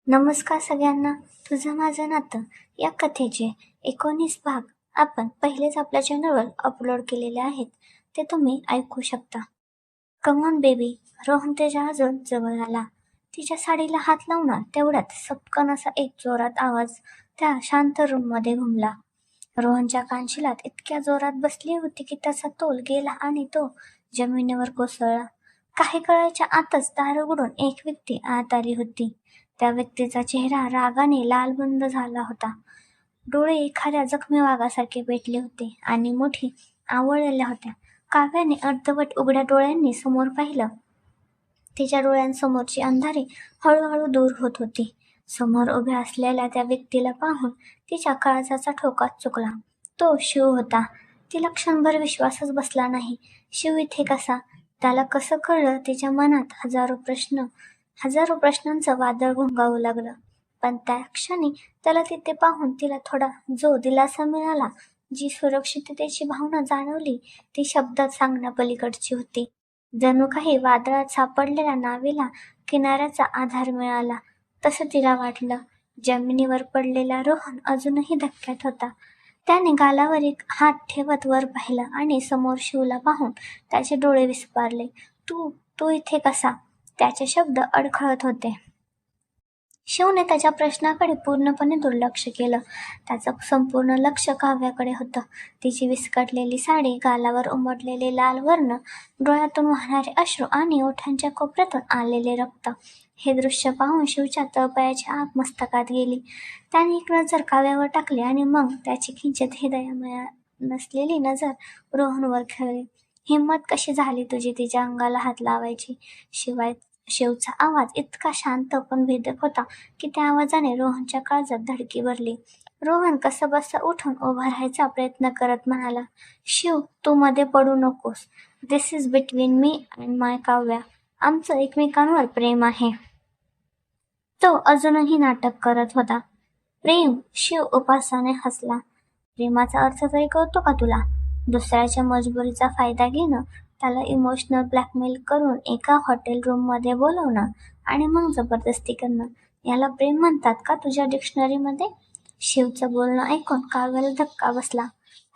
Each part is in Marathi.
नमस्कार सगळ्यांना. तुझं माझं नातं या कथेचे 19 भाग आपण पहिलेच आपल्या चॅनलवर अपलोड केलेले आहेत. ते तुम्ही ऐकू शकता. Come on baby. रोहन त्याच्या अजून जवळ आला. तिच्या साडीला हात लावणार तेवढ्यात सपकन असा एक जोरात आवाज त्या शांत रूममध्ये घुमला. रोहनच्या कानशिलात इतक्या जोरात बसली होती की त्याचा तोल गेला आणि तो जमिनीवर कोसळला. काही काळाच्या आतच दार उघडून एक व्यक्ती आत आली होती. त्या व्यक्तीचा चेहरा रागाने लालबुंद झाला होता. डोळे एखाद्या जखमी वाघासारखे पेटले होते आणि मुठी आवळलेल्या होत्या. काव्याने अर्धवट उघड्या डोळ्यांनी समोर पाहिलं. तिच्या डोळ्यांसमोरची अंधारी हळूहळू दूर होत होती. समोर उभ्या असलेल्या त्या व्यक्तीला पाहून तिच्या काळजाचा ठोका चुकला. तो शिव होता. तिला क्षणभर विश्वासच बसला नाही. शिव इथे कसा? त्याला कसं कळलं? तिच्या मनात हजारो प्रश्नांचं वादळ घोंगावू लागलं. पण त्या क्षणी त्याला तिथे पाहून तिला थोडा जो दिलासा मिळाला, जी सुरक्षिततेची भावना जाणवली, ती शब्दात सांगण्यापलीकडची होती. जणू काही वादळात सापडलेल्या नावेला किनाऱ्याचा आधार मिळाला तसं तिला वाटलं. जमिनीवर पडलेला रोहन अजूनही धक्क्यात होता. त्याने गालावर एक हात ठेवत वर पाहिलं आणि समोर शिवला पाहून त्याचे डोळे विस्फारले. तू तू इथे कसा? त्याचे शब्द अडखळत होते. शिवने त्याच्या प्रश्नाकडे पूर्णपणे दुर्लक्ष केलं. त्याचं संपूर्ण लक्ष काव्याकडे होतं. तिची विस्कटलेली साडी, गालावर उमटलेले लाल वर्ण, डोळ्यातून वाहणारे अश्रू आणि ओठांच्या कोपऱ्यातून आलेले रक्त. हे दृश्य पाहून शिवच्या तळपायाची आग मस्तकात गेली. त्याने एक नजर काव्यावर टाकली आणि मग त्याची किंचित हृदयामया नसलेली नजर रोहनवर खेळली. हिंमत कशी झाली तुझी तिच्या अंगाला हात लावायची? शिवचा आवाज इतका शांत पण भेदक होता की त्या आवाजाने रोहनच्या काळजात धडकी भरली. रोहन कसंबसं उठून उभा राहायचा प्रयत्न करत म्हणाला, शिव, तू मध्ये पडू नकोस. दिस इज बिटवीन मी अँड माय काव्या. आमचं एकमेकांवर प्रेम आहे. तो अजूनही नाटक करत होता. प्रेम? शिव उपासाने हसला. प्रेमाचा अर्थ तरी कळतो का तुला? दुसऱ्याच्या मजबुरीचा फायदा घेणं, त्याला इमोशनल ब्लॅकमेल करून एका हॉटेल रूममध्ये बोलवणं आणि मग जबरदस्ती करणं, याला प्रेम म्हणतात का तुझ्या डिक्शनरीमध्ये? शिवचं बोलणं ऐकून काव्याला धक्का बसला.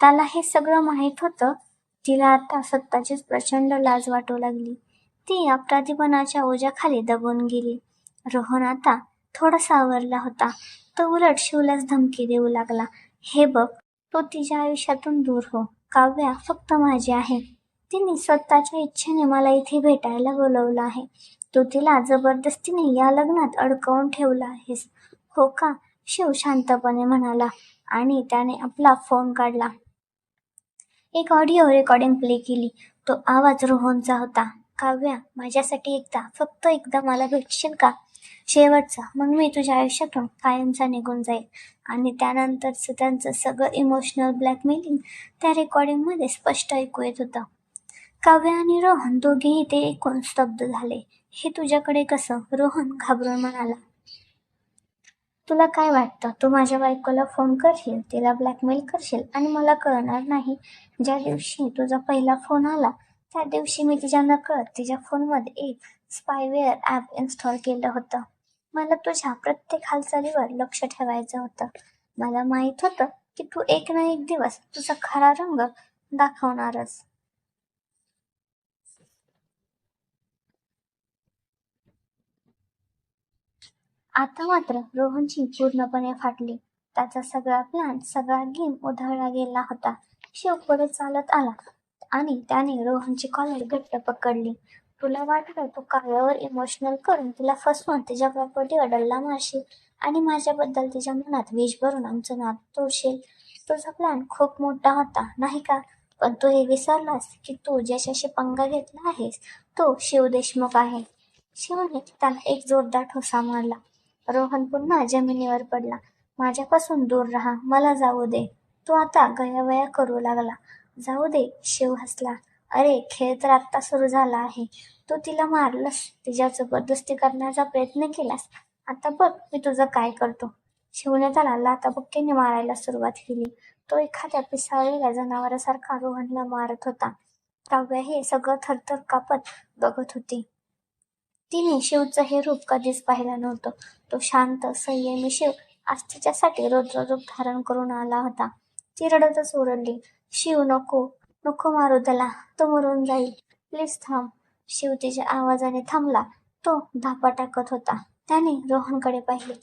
त्याला हे सगळं माहीत होतं. तिला आता स्वतःचीच प्रचंड लाज वाटू लागली. ती अपराधीपणाच्या ओझ्याखाली दबून गेली. रोहन आता थोडा सावरला होता. तो उलट शिवलाच धमकी देऊ लागला. हे बघ, तो तिच्या आयुष्यातून दूर हो. काव्या फक्त माझी आहे. तिने स्वतःच्या इच्छेने मला इथे भेटायला बोलवलं आहे. तू तिला जबरदस्तीने या लग्नात अडकवून ठेवलं आहेस, हो का? शिव शांतपणे म्हणाला आणि त्याने आपला फोन काढला. एक ऑडिओ रेकॉर्डिंग प्ले केली. तो आवाज रोहनचा होता. काव्या, माझ्यासाठी फक्त एकदा मला भेटशील का? शेवटचा, मग मी तुझ्या आयुष्यातून कायमचा निघून जाईल. आणि त्यानंतरचं त्यांचं सगळं इमोशनल ब्लॅकमेलिंग त्या रेकॉर्डिंगमध्ये स्पष्ट ऐकू येत होतं. काव्या आणि रोहन दोघेही ते ऐकून स्तब्ध झाले. हे तुझ्याकडे कसं? रोहन घाबरून म्हणाला. तुला काय वाटतं, तू माझ्या बायकोला फोन करशील, तिला ब्लॅकमेल करशील आणि मला कळणार नाही? ज्या दिवशी तुझा पहिला फोन आला त्या दिवशी मी तिच्या नकळत तिच्या फोनमध्ये एक स्पायवेअर ॲप इन्स्टॉल केलं होतं. मला तुझ्या प्रत्येक हालचालीवर लक्ष ठेवायचं होतं. मला माहित होतं की तू एक ना एक दिवस तुझा खरा रंग दाखवणारच. आता मात्र रोहनची पूर्णपणे फाटली. त्याचा सगळा प्लॅन, सगळा गेम उधळला गेला होता. शिव पुढे चालत आला आणि त्याने रोहनची कॉलर घट्ट पकडली. तुला वाटलं तू काव्यावर इमोशनल करून तिला फसवून तिच्या प्रॉपर्टीवर डल्ला मारशील आणि माझ्याबद्दल तिच्या मनात विष भरून आमचं नातं तोडशील. तुझा प्लॅन खूप मोठा होता, नाही का? पण तू हे विसरलास की तू ज्याच्याशी पंगा घेतला आहेस तो शिव देशमुख आहे. शिवने त्याला एक जोरदार ठोसा मारला. रोहन पुन्हा जमिनीवर पडला. माझ्यापासून दूर राहा, मला जाऊ दे. तो आता गयावया करू लागला. जाऊ दे, शिव हसला. अरे, खेळ तर आत्ता सुरू झाला आहे. तू तिला मारलंस, तिच्या जबरदस्ती करण्याचा प्रयत्न केलास. आता बघ मी तुझं काय करतो. शिवने त्याला लाथाबुक्कीने मारायला सुरुवात केली. तो एखाद्या पिसाळलेल्या जनावरासारखा रोहनला मारत होता. काव्या हे सगळं थरथर कापत बघत होती. तिने शिवचं हे रूप कधीच पाहिलं नव्हतं. तो शांत संयमी शिव आज तिच्यासाठी रौद्र रूप धारण करून आला होता. ती रडतच ओरडली, शिव नको, नको मारू त्याला, तो मरून जाईल, प्लीज थांब. शिव तिच्या आवाजाने थांबला. तो धापा टाकत होता. त्याने रोहनकडे पाहिले,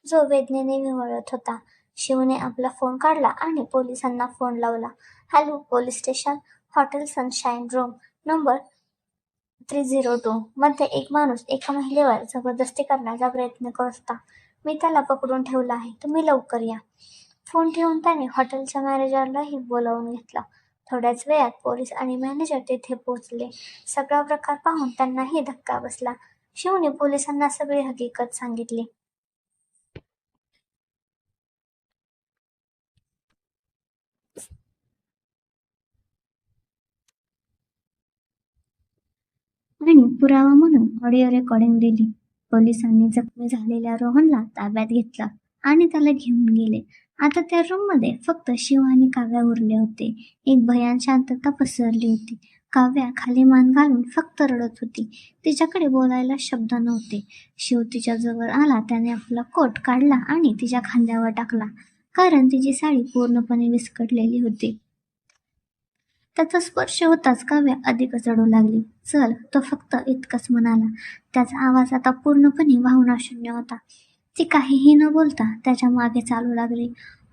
जो वेदनेने विव्हळत होता. शिवने आपला फोन काढला आणि पोलिसांना फोन लावला. Hello police station, hotel sunshine room number 302 मध्ये एक माणूस एका महिलेवर जबरदस्ती करण्याचा प्रयत्न करत होता. मी त्याला पकडून ठेवला आहे, तुम्ही लवकर या. फोन ठेवून त्याने हॉटेलच्या मॅनेजरलाही बोलावून घेतलं. थोड्याच वेळात पोलीस आणि मॅनेजर तिथे पोहोचले. सगळा प्रकार पाहून त्यांनाही धक्का बसला. शिवने पोलिसांना सगळी हकीकत सांगितली. आणि पुरावा म्हणून ऑडिओ रेकॉर्डिंग दिली. पोलिसांनी जखमी झालेल्या रोहनला ताब्यात घेतलं आणि त्याला घेऊन गेले. आता त्या रूममध्ये फक्त शिव आणि काव्या उरले होते. एक भयान शांतता पसरली होती. काव्या खाली मान घालून फक्त रडत होती. तिच्याकडे बोलायला शब्द नव्हते. शिव तिच्या जवळ आला. त्याने आपला कोट काढला आणि तिच्या खांद्यावर टाकला, कारण तिची साडी पूर्णपणे विस्कटलेली होती. त्याचा स्पर्श होताच काव्या अधिकच रडू लागली. चल, तो फक्त इतकंच म्हणाला. त्याचा आवाज आता पूर्णपणे भावनाशून्य होता. ती काहीही न बोलता त्याच्या मागे चालू लागली.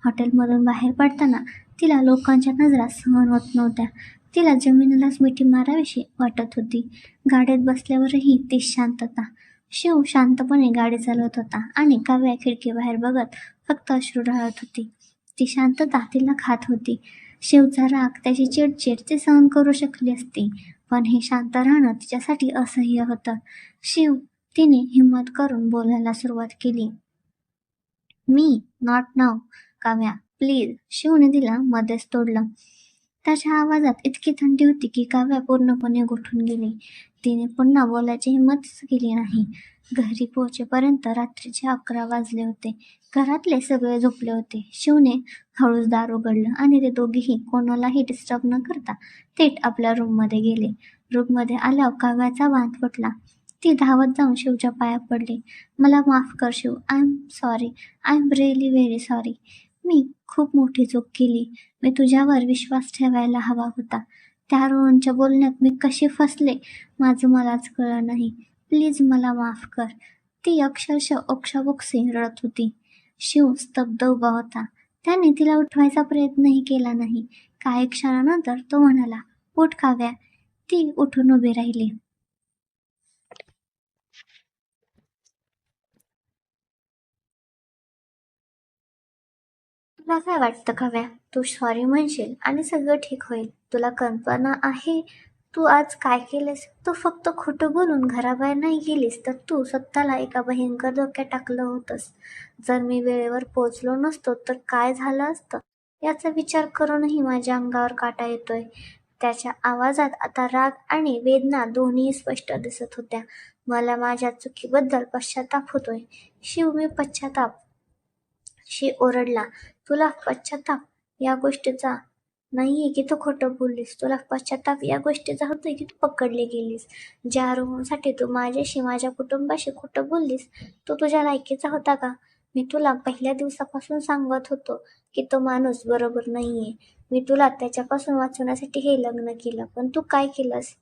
हॉटेलमधून बाहेर पडताना तिला लोकांच्या नजरा सहन होत नव्हत्या. तिला जमिनीलाच मिठी मारावीशी वाटत होती. गाडीत बसल्यावरही ती शांतता. शिव शांतपणे गाडी चालवत होता आणि काव्या खिडकीबाहेर बघत फक्त अश्रू ढाळत होती. ती शांतता तिला खात होती. शिवचा राग, त्याची चिडचिड ती सहन करू शकली असती, पण हे शांत राहणं तिच्यासाठी असह्य होतं. शिव, तिने हिंमत करून बोलायला सुरुवात केली. मी नॉट नाव काव्या, प्लीज. शिवने तिला मध्येच तोडलं. त्याच्या आवाजात इतकी थंडी होती की काव्या पूर्णपणे गोठून गेली. तिने पुन्हा बोलायची हिंमतच केली नाही. घरी पोहोचेपर्यंत रात्रीचे 11 वाजले होते. घरातले सगळे झोपले होते. शिवने हळूच दार उघडलं आणि ते दोघेही कोणालाही डिस्टर्ब न करता थेट आपल्या रूममध्ये गेले. रूममध्ये आल्यावर काव्याचा बांध फुटला. ती धावत जाऊन शिवच्या पाया पडली. मला माफ कर Shiv, I am sorry, I am really very sorry. मी खूप मोठी चूक केली. मी तुझ्यावर विश्वास ठेवायला हवा होता. त्या रोहनच्या बोलण्यात मी कशी फसले माझं मलाच कळलं नाही. प्लीज मला माफ कर. ती अक्षरशः ओक्साबोक्शी रडत होती. शिव स्तब्ध उभा होता. त्याने तिला उठवायचा प्रयत्नही केला नाही. काही क्षणानंतर तो म्हणाला, उठ काव्या. ती उठून उभी राहिली. तुला काय वाटतं काव्या? तू सॉरी म्हणशील आणि सगळं ठीक होईल. तुला कल्पना आहे तू आज काय केलेस? तू फक्त खोटं बोलून घराबाहेर नाही गेलीस, तर तू स्वतःला एका भयंकर धोक्यात टाकलं होतंस. जर मी वेळेवर पोहोचलो नसतो तर काय झालं असतं याचा विचार करूनही माझ्या अंगावर काटा येतोय. त्याच्या आवाजात आता राग आणि वेदना दोन्ही स्पष्ट दिसत होत्या. मला माझ्या चुकीबद्दल पश्चाताप होतोय. शिव, मी पश्चाताप. शिव ओरडला. तुला पश्चाताप या गोष्टीचा नाहीये की तू खोटं बोललीस. तुला पश्चाताप या गोष्टीचा होतोय की तू पकडली गेलीस. ज्या रोहनसाठी तू माझ्याशी, माझ्या कुटुंबाशी खोटं बोललीस, तो तुझ्या लायकीचा होता का? मी तुला पहिल्या दिवसापासून सांगत होतो की तो माणूस बरोबर नाहीये. मी तुला त्याच्यापासून वाचवण्यासाठी हे लग्न केलं, पण तू काय केलंस?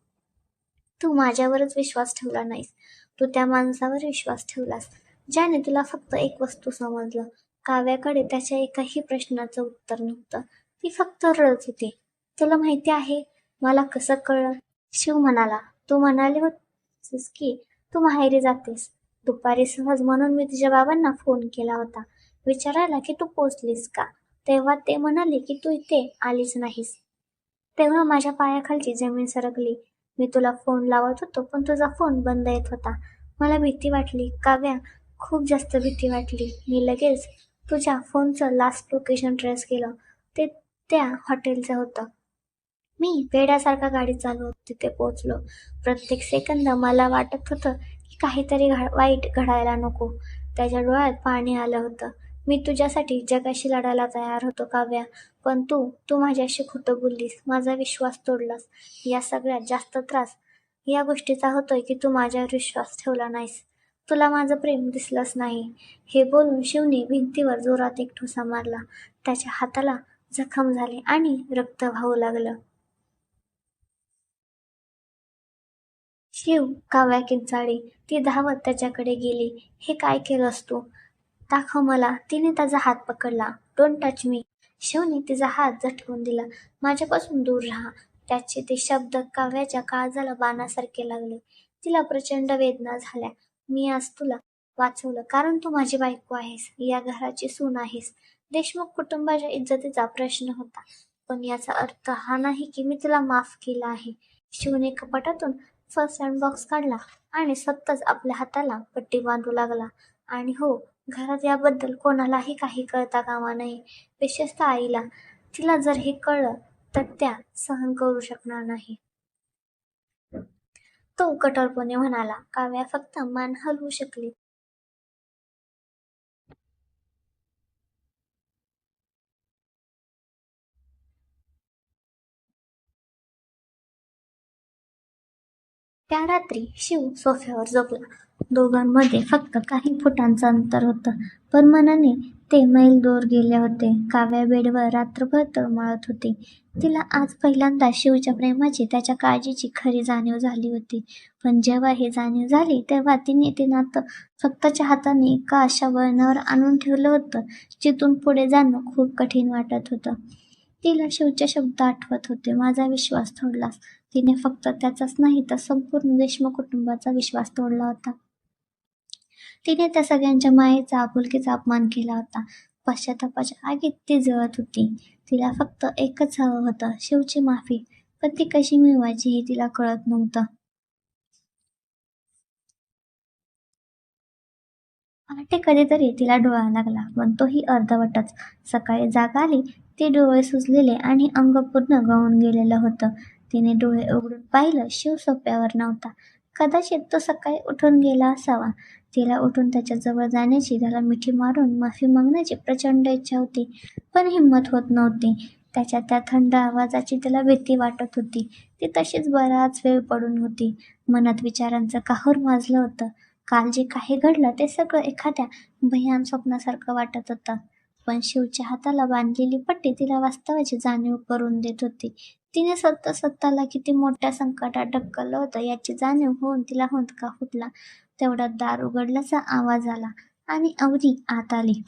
तू माझ्यावरच विश्वास ठेवला नाहीस. तू त्या माणसावर विश्वास ठेवलास ज्याने तुला फक्त एक वस्तू समजलं. काव्याकडे त्याच्या एकाही प्रश्नाचं उत्तर नव्हतं. ती फक्त रडत होती. तुला माहिती आहे मला कसं कळलं? शिव म्हणाला. तू म्हणाली होतीस की तू माहेरी जातेस. दुपारी सहज म्हणून मी तुझ्या बाबांना फोन केला होता विचारायला की तू पोचलीस का. तेव्हा ते म्हणाले की तू इथे आलीच नाहीस. तेव्हा माझ्या पायाखालची जमीन सरकली. मी तुला फोन लावत होतो पण तुझा फोन बंद येत होता. मला भीती वाटली काव्या, खूप जास्त भीती वाटली. मी लगेच तुझ्या फोनचं लास्ट लोकेशन ट्रेस केलं. ते त्या हॉटेलचं होतं. मी वेड्यासारखा गाडी चालवत तिथे पोहोचलो. प्रत्येक सेकंद मला वाटत होतं की काहीतरी वाईट घडायला नको. त्याच्या डोळ्यात पाणी आलं होतं. मी तुझ्यासाठी जगाशी लढायला तयार होतो काव्या, पण तू माझ्याशी खोटं बोललीस, माझा विश्वास तोडलास. या सगळ्यात जास्त त्रास या गोष्टीचा होतोय की तू माझ्यावर विश्वास ठेवला नाहीस. तुला माझं प्रेम दिसलंच नाही. हे बोलून शिवने भिंतीवर जोरात एक ठोसा मारला. त्याच्या हाताला जखम झाली आणि रक्त वाहू लागलं. शिव, काव्या किंचाळली. ती धावत त्याच्याकडे गेली. हे काय केलंस तू? दाखव मला. तिने त्याचा हात पकडला. Don't touch me. शिवने तिचा हात झटकून दिला. माझ्यापासून दूर राहा. त्याचे ते शब्द काव्याच्या काळजाला बाणासारखे लागले. तिला प्रचंड वेदना झाल्या. मी आज तुला वाचवलं कारण तू माझी बायको आहेस, या घराची सून आहेस. देशमुख कुटुंबाच्या इज्जतीचा प्रश्न होता, पण याचा अर्थ हा नाही की मी तुला माफ केलं आहे. शिवने कपाटातून फर्स्ट एड बॉक्स काढला आणि स्वतःच आपल्या हाताला पट्टी बांधू लागला. आणि हो, घरात याबद्दल कोणालाही काही कळता कामा नये, विशेषतः आईला. तिला जर हे कळलं तर त्या सहन करू शकणार नाही. तो कठोरपणे म्हणाला. काव्या फक्त मान हलवू शकली. त्या रात्री शिव सोफ्यावर झोपला. दोघांमध्ये फक्त काही फुटांचं अंतर होतं, पण मनाने ते मैल दूर गेले होते. काव्या बेडवर रात्रभर तळमळत होती. तिला आज पहिल्यांदा शिवच्या प्रेमाची, त्याच्या काळजीची खरी जाणीव झाली होती. पण जेव्हा ही जाणीव झाली तेव्हा तिने ते नातं स्वतःच्या हाताने एका अशा वळणावर आणून ठेवलं होतं जिथून पुढे जाणं खूप कठीण वाटत होतं. तिला शिवचे शब्द आठवत होते. माझा विश्वास तोडलास. तिने फक्त त्याचाच नाही तर संपूर्ण देशमुख कुटुंबाचा विश्वास तोडला होता. तिने त्या सगळ्यांच्या मायेचा, आपुलकीचा अपमान केला होता. पश्चातापाच्या आगीत ती जळत होती. तिला फक्त एकच हवं होतं, शिवची माफी. पण ती कशी मिळवायची हे तिला कळत नव्हतं. पहाटे कधीतरी तिला डोळा लागला, पण तोही अर्धवटच. सकाळी जाग आली. ते डोळे सुजलेले आणि अंग पूर्ण गळून गेलेलं होतं. तिने डोळे उघडून पाहिलं. शिव सोफ्यावर नव्हता. कदाचित तो सकाळी उठून गेला असावा. तिला उठून त्याच्या जवळ जाण्याची, त्याला मिठी मारून माफी मागण्याची प्रचंड इच्छा होती, पण हिंमत होत नव्हती. त्याच्या त्या थंड आवाजाची तिला भीती वाटत होती. ती तशीच बराच वेळ पडून होती. मनात विचारांचं काहूर माजलं होतं. काल जे काही घडलं ते सगळं एखाद्या भयान स्वप्नासारखं वाटत होतं. पण शिवच्या हाताला बांधलेली पट्टी तिला वास्तवाची जाणीव करून देत होती. तिने स्वतःला किती मोठ्या संकटात ढकललं होतं याची जाणीव होऊन तिला हुंदका फुटला. तेवढ्यात दार उघडल्याचा आवाज आला आणि अवनी आत आली.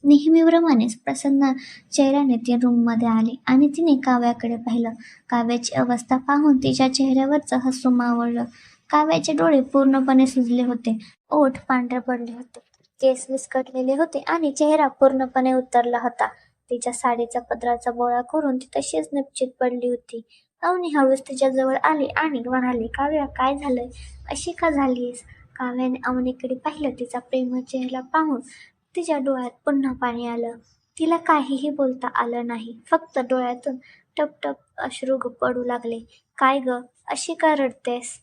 नेहमीप्रमाणेच प्रसन्न चेहऱ्याने ती रूममध्ये आली आणि तिने काव्याकडे पाहिलं. काव्याची अवस्था पाहून तिच्या चेहऱ्यावरचं हसू मावळलं. काव्याचे डोळे पूर्णपणे सुजले होते. ओठ पांढरे पडले होते. केस विस्कटलेले होते आणि चेहरा पूर्णपणे उतरला होता. तिच्या साडीचा पदराचा बोळा करून ती तशीच निपचित पडली होती. अवनी हळूच तिच्या जवळ आली आणि म्हणाली, काव्या, काय झालंय? अशी का झालीयस? काव्याने अवनीकडे पाहिलं. तिचा प्रेमळ चेहरा पाहून तिच्या डोळ्यात पुन्हा पाणी आलं. तिला काहीही बोलता आलं नाही. फक्त डोळ्यातून टपटप अश्रू पडू लागले. काय ग, अशी का रडतेस?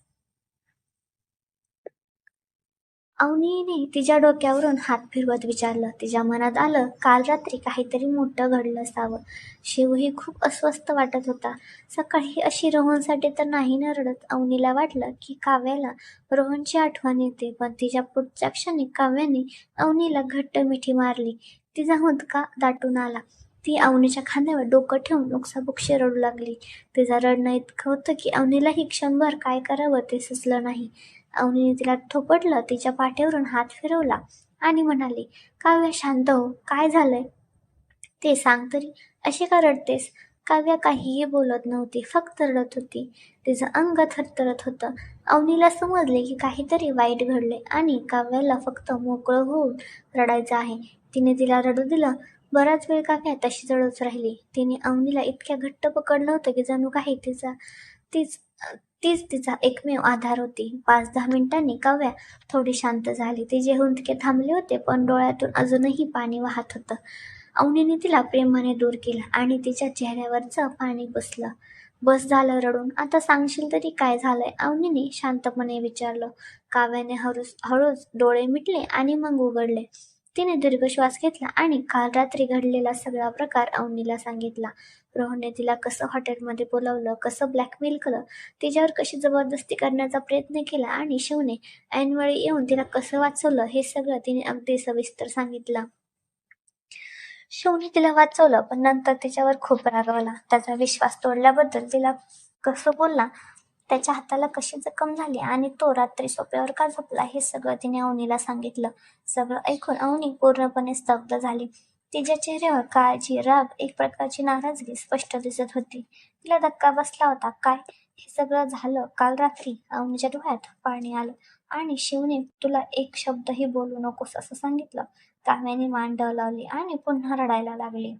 अवनीने तिच्या डोक्यावरून हात फिरवत विचारलं. तिच्या मनात आलं, काल रात्री काहीतरी मोठं घडलं असावं. शिवही खूप अस्वस्थ वाटत होता. सकाळी अशी रोहनसाठी तर नाही न रडत. अवनीला वाटलं की काव्याला रोहनची आठवण येते, पण तिच्या पुढच्या क्षणी काव्याने अवनीला घट्ट मिठी मारली. तिचा हुंदका दाटून आला. ती अवनीच्या खांद्यावर डोकं ठेवून ओक्साबोक्शी रडू लागली. तिचं रडणं इतकं होतं की अवनीलाही क्षणभर काय करावं ते सुचलं नाही. अवनीने तिला थोपटलं. तिच्या पाठीवरून हात फिरवला आणि म्हणाली, काव्या, शांत हो. काय झालंय ते सांग तरी. अशी का रडतेस? काव्या काहीही बोलत नव्हती, फक्त रडत होती. तिचं अंग थरथरत होतं. अवनीला समजले की काहीतरी वाईट घडले आणि काव्याला फक्त मोकळं होऊन रडायचं आहे. तिने तिला रडू दिलं. बराच वेळ काव्या तशी रडत राहिली. तिने अवनीला इतक्या घट्ट पकडलं होतं की जणू काही तीच तीच तिचा एकमेव आधार होती. 5-10 मिनिटांनी काव्या थोडी शांत झाली. तिचे हुंदके थांबले होते, पण डोळ्यातून अजूनही पाणी वाहत होतं. अवनीने तिला प्रेमाने दूर केलं आणि तिच्या चेहऱ्यावरचं पाणी पुसलं. बस झालं रडून. आता सांगशील तरी काय झालंय? अवनीने शांतपणे विचारलं. काव्याने हळूच हळूच डोळे मिटले आणि मग उघडले. तिने दीर्घ श्वास घेतला आणि काल रात्री घडलेला सगळा प्रकार अवनीला सांगितला. रोहनने तिला कसं हॉटेलमध्ये बोलावलं, कसं ब्लॅकमेल केलं, तिच्यावर कशी जबरदस्ती करण्याचा प्रयत्न केला आणि शिवने ऐनवेळी येऊन तिला कसं वाचवलं हे सगळं तिने अगदी सविस्तर सांगितलं. शिवने तिला वाचवलं पण नंतर तिच्यावर खूप रागवला. त्याचा विश्वास तोडल्याबद्दल तिला कसं बोलला, त्याच्या हाताला कशी जखम झाली आणि तो रात्री सोफ्यावर का झोपला हे सगळं तिने अवनीला सांगितलं. सगळं ऐकून अवनी पूर्णपणे स्तब्ध झाली. तिच्या चेहऱ्यावर काळजी, राग, एक प्रकारची नाराजगी स्पष्ट दिसत होती. तिला धक्का बसला होता. काय हे सगळं झालं काल रात्री? अवनीच्या डोळ्यात पाणी आलं आणि शिवने तुला एक शब्दही बोलू नकोस असं सांगितलं. काव्याने मान डोलावली आणि पुन्हा रडायला लागली.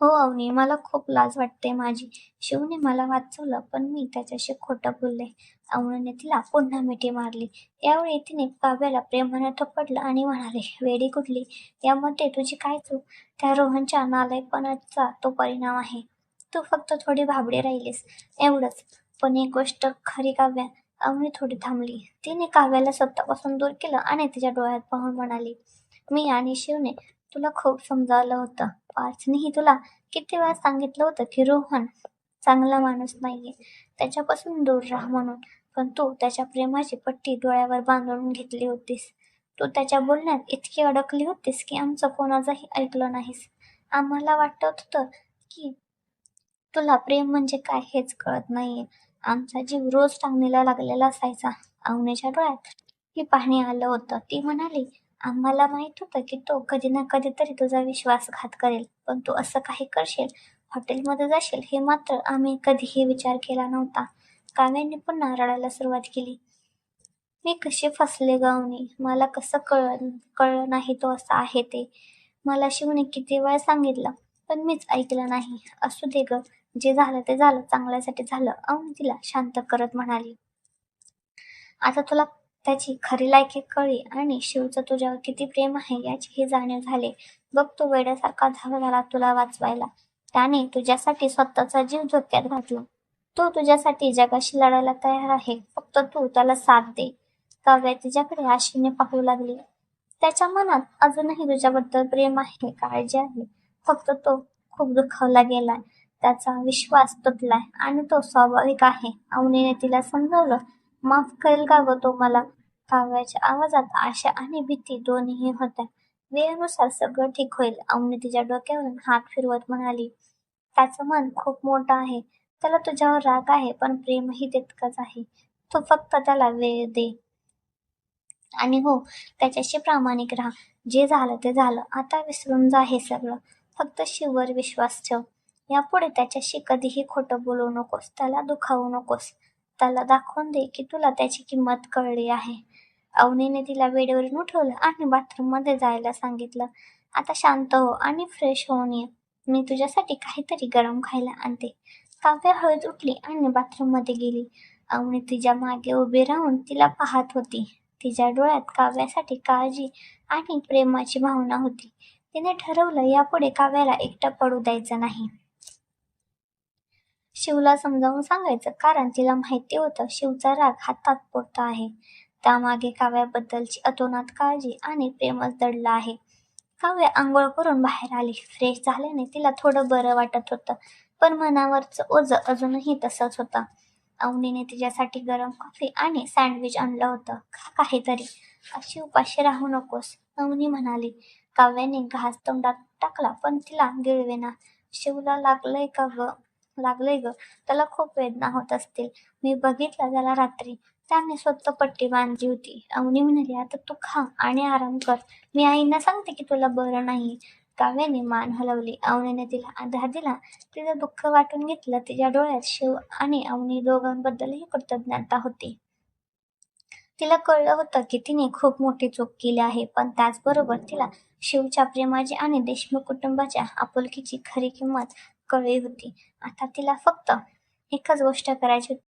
हो अवनी, मला खूप लाज वाटते माझी. शिवने मला वाचवलं पण मी त्याच्याशी खोटं बोलले. अवनीने तिला पुन्हा मिठी मारली. यावेळी तिने काव्याला प्रेमाने थोपटलं आणि म्हणाले, वेडी कुठली, यामध्ये तुझी काय चूक? त्या रोहनच्या नालायकपणाचा तो परिणाम आहे. तू फक्त थोडी भाबडी राहिलीस एवढंच. पण एक गोष्ट खरी काव्या. अवनी थोडी थांबली. तिने काव्याला स्वतःपासून दूर केलं आणि तिच्या डोळ्यात पाहून म्हणाली, मी आणि शिवने तुला खूप समजावलं होतं. पार्थनेही तुला किती वेळा सांगितलं होतं की रोहन चांगला माणूस नाहीये, त्याच्यापासून दूर राहा म्हणून. पण तू त्याच्या प्रेमाची पट्टी डोळ्यावर बांधून घेतली होतीस. तू त्याच्या बोलण्यात इतकी अडकली होतीस की आमचं कोणाचंही ऐकलं नाहीस. आम्हाला वाटत होतं की तुला प्रेम म्हणजे काय हेच कळत नाहीये. आमचा जीव रोज टांगणीला लागलेला असायचा. अवनीच्या डोळ्यात ही पाहणी आलं होतं. ती म्हणाली, आम्हाला माहित होतं की तो कधी ना कधीतरी तुझा विश्वासघात करेल, पण तू असं काही करशील, हॉटेलमध्ये जाशील हे मात्र आम्ही कधीही विचार केला नव्हता. काव्याने पुन्हा रडायला सुरुवात केली. मी कशी फसले गवनी, मला कसं कळलं नाही तो असा आहे ते. मला शिवने किती वेळा सांगितलं पण मीच ऐकलं नाही. असू दे ग, जे झालं ते झालं, चांगल्यासाठी झालं, अवनी तिला शांत करत म्हणाली. आता तुला त्याची खरी लायकी कळली आणि शिवचं तुझ्यावर किती प्रेम आहे याचीही जाणीव झाली. बघ तो वेड्यासारखा झाला तुला वाचवायला. त्याने तुझ्यासाठी स्वतःचा जीव धोक्यात घातला. तो तुझ्यासाठी जगाशी लढायला तयार आहे. फक्त तू त्याला साथ दे. काव्या तिच्याकडे आशेने पाहू लागली. त्याच्या मनात अजूनही तुझ्याबद्दल प्रेम आहे, काळजी आहे. फक्त तो खूप दुखावला गेलाय. त्याचा विश्वास तुटलाय आणि तो स्वाभाविक आहे. अवनीने तिला समजावलं. माफ करेल का ग तो मला? काव्याच्या आवाजात आशा आणि भीती दोन्हीही होत्या. वेळेनुसार सगळं ठीक होईल. अवनी तिच्या डोक्यावरून हात फिरवत म्हणाली. त्याचं मन खूप मोठं आहे. त्याला तुझ्यावर राग आहे पण प्रेमही तितकंच आहे. तू फक्त त्याला वेळ दे. आणि हो, त्याच्याशी प्रामाणिक राहा. जे झालं ते झालं. आता विसरून जा हे सगळं. फक्त शिववर विश्वास ठेव. यापुढे त्याच्याशी कधीही खोटं बोलू नकोस. त्याला दुखावू नकोस. त्याला दाखवून दे की तुला त्याची किंमत कळली आहे. अवनीने तिला बेडवरून उठवलं आणि बाथरूममध्ये जायला सांगितलं. आता शांत हो आणि फ्रेश होऊन ये. मी तुझ्यासाठी काहीतरी गरम खायला आणते. काव्या हळद उठली आणि बाथरूममध्ये गेली. अवनी तिच्या मागे उभी राहून तिला पाहत होती. तिच्या डोळ्यात काव्यासाठी काळजी आणि प्रेमाची भावना होती. तिने ठरवलं यापुढे काव्याला एकटं पडू द्यायचं नाही. शिवला समजावून सांगायचं, कारण तिला माहिती होतं शिवचा राग हा तात्पुरता आहे. त्यामागे काव्याबद्दलची अतोनात काळजी आणि प्रेमच दडलं आहे. काव्या आंघोळ करून बाहेर आली. फ्रेश झाल्याने तिला थोडं बरं वाटत होतं, पण मनावरचं ओझं अजूनही तसंच होतं. अवनीने तिच्यासाठी गरम कॉफी आणि सँडविच आणलं होतं. खा काहीतरी, अशी उपाशी राहू नकोस, अवनी म्हणाली. काव्याने घास तोंडात टाकला पण तिला गिळवेना. शिवला लागलंय ग, त्याला खूप वेदना होत असतील. मी बघितलं त्याला रात्री, त्याने स्वतः पट्टी बांधली होती. अवनी म्हणाली, आता तू खा आणि आराम कर. मी आईंना सांगते की तुला बरं नाही. काव्याने मान हलवली. अवनीने तिला आधार दिला. तिचं दुःख वाटून घेतलं. तिच्या डोळ्यात शिव आणि अवनी दोघांबद्दलही कृतज्ञता होती. तिला कळलं होतं की तिने खूप मोठी चूक केली आहे, पण त्याचबरोबर तिला शिवच्या प्रेमाची आणि देशमुख कुटुंबाच्या आपुलकीची खरी किंमत कळली होती. आता तिला फक्त एकच गोष्ट करायची होती.